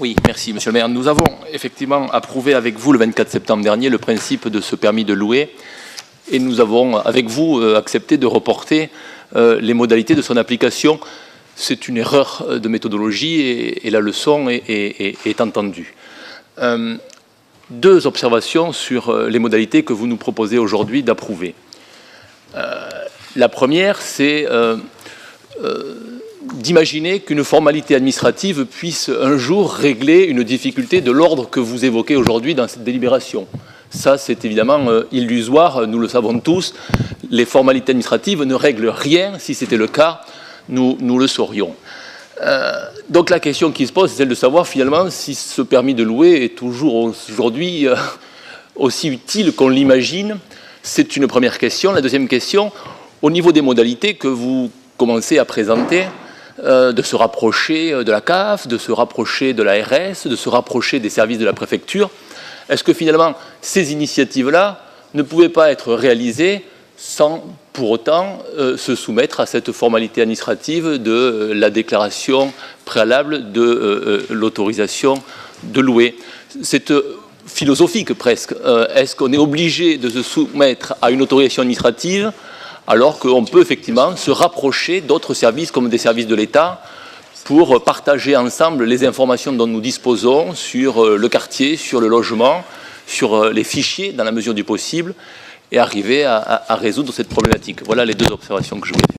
Oui, merci Monsieur le maire. Nous avons effectivement approuvé avec vous le 24 septembre dernier le principe de ce permis de louer et nous avons avec vous accepté de reporter les modalités de son application. C'est une erreur de méthodologie et la leçon est entendue. Deux observations sur les modalités que vous nous proposez aujourd'hui d'approuver. La première, c'est d'imaginer qu'une formalité administrative puisse un jour régler une difficulté de l'ordre que vous évoquez aujourd'hui dans cette délibération. Ça, c'est évidemment illusoire, nous le savons tous. Les formalités administratives ne règlent rien. Si c'était le cas, nous le saurions. Donc la question qui se pose, c'est celle de savoir finalement si ce permis de louer est toujours aujourd'hui aussi utile qu'on l'imagine. C'est une première question. La deuxième question, au niveau des modalités que vous commencez à présenter, de se rapprocher de la CAF, de se rapprocher de l'ARS, de se rapprocher des services de la préfecture, est-ce que finalement ces initiatives-là ne pouvaient pas être réalisées sans pour autant se soumettre à cette formalité administrative de la déclaration préalable de l'autorisation de louer? C'est philosophique presque. Est-ce qu'on est obligé de se soumettre à une autorisation administrative alors qu'on peut effectivement se rapprocher d'autres services comme des services de l'État pour partager ensemble les informations dont nous disposons sur le quartier, sur le logement, sur les fichiers dans la mesure du possible et arriver à résoudre cette problématique? Voilà les deux observations que je voulais faire.